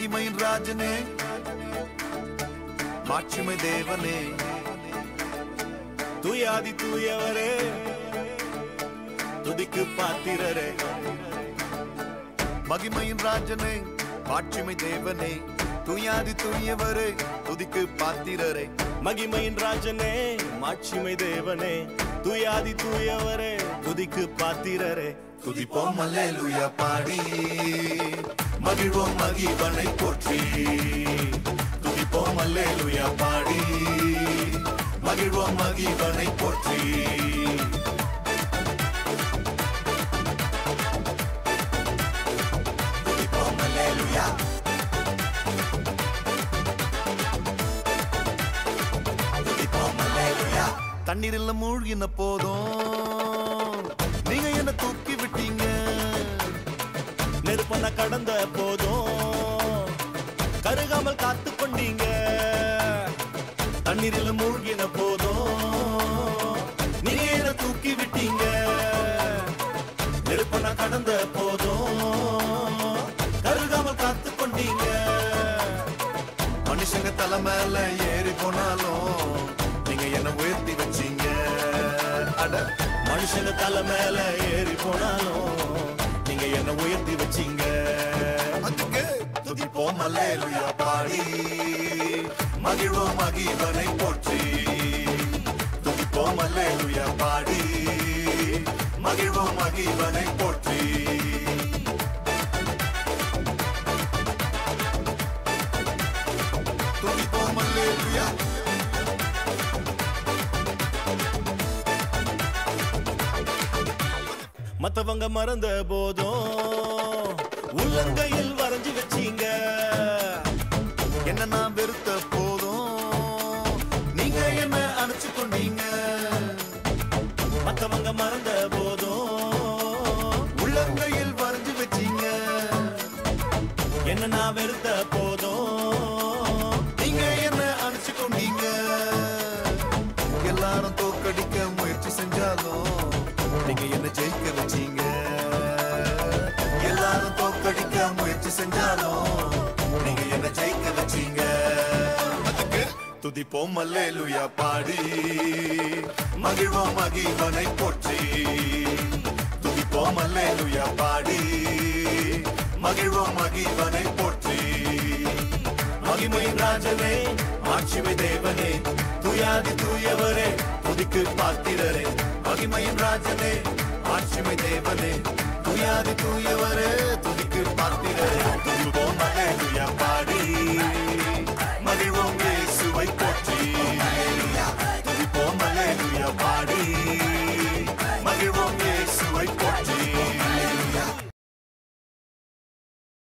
மகிமையின் ராஜனே மாட்சிமை தேவனே தூயாதி தூயவரே துதிக்கு பாத்திரரே மகிமையின் ராஜனே மாட்சிமை தேவனே தூயாதி தூயவரே துதிக்கு பாத்திரரே மகிமையின் ராஜனே மாட்சிமை தேவனே தூயாதி தூயவரே துதிக்கு பாத்திரரே துதிப்போம் அல்லேலூயா பாடி மகிழ்வோம் மகிவனை போற்றி துதிப்போம் அல்லேலூயா பாடி மகிழ்வோம் மகிவனை போற்றி துதிப்போம் அல்லேலூயா துதிப்போம் அல்லேலூயா தண்ணீரில் மூழ்கின போதும் நீங்க என்ன தூக்கி விட்டீங்க நெருப்பன கடந்த போதும் கருகாமல் காத்து கொண்டீங்க தண்ணீரில் மூழ்கின போதும் நீங்க என்ன தூக்கி விட்டீங்க நெருப்பன கடந்த போதும் கருகாமல் காத்து கொண்டீங்க மனுஷங்க தலை மேல ஏறி போனாலும் நீங்க என்ன உயர்த்தி வச்சீங்க அட மனுஷங்க தலை மேல ஏறி போனாலும் நீங்க என்ன உயர்த்தி வச்சீங்க அதுக்கு துதிப்போம் அல்லேலூயா பாடி மகிழ்வோம் மகிவனை போற்றி துதிப்போம் அல்லேலூயா பாடி மகிழ்வோம் மகிவனை போற்றி துதிப்போம் அல்லேலூயா மத்தவங்க மறந்த போதும் உள்ளங்கையில் வரைஞ்சு வச்சீங்க என்ன நான் வெறுத்த போதும் நீங்க என்ன அணைச்சு கொண்டீங்க மத்தவங்க மறந்த போதும் உள்ளங்கையில் வரைஞ்சு வச்சீங்க என்ன நான் வெறுத்த போதும் நீங்க என்ன அணைச்சு கொண்டீங்க எல்லாரும் தோக்கடிக்க முயற்சி செஞ்சாலும் நீங்க என்ன ஜெயிக்க வச்சீங்க எல்லாரும் தோக்கடிக்க முயற்சி செஞ்சாலும் நீங்க என்ன ஜெயிக்க வச்சீங்க அதுக்கு துதிப்போம் அல்லேலூயா பாடி மகிழ்வோம் மகிவனை போற்றி துதிப்போம் அல்லேலூயா பாடி மகிழ்வோம் மகிவனை போற்றி மகிமையின் ராஜனே மாட்சிமை தேவனே தூயாதி தூயவரே துதிக்கு பாத்திரரே மகிமையின் ராஜனே மாட்சிமை தேவனே தூயாதி தூயவரே துதிக்கு பாத்திரரே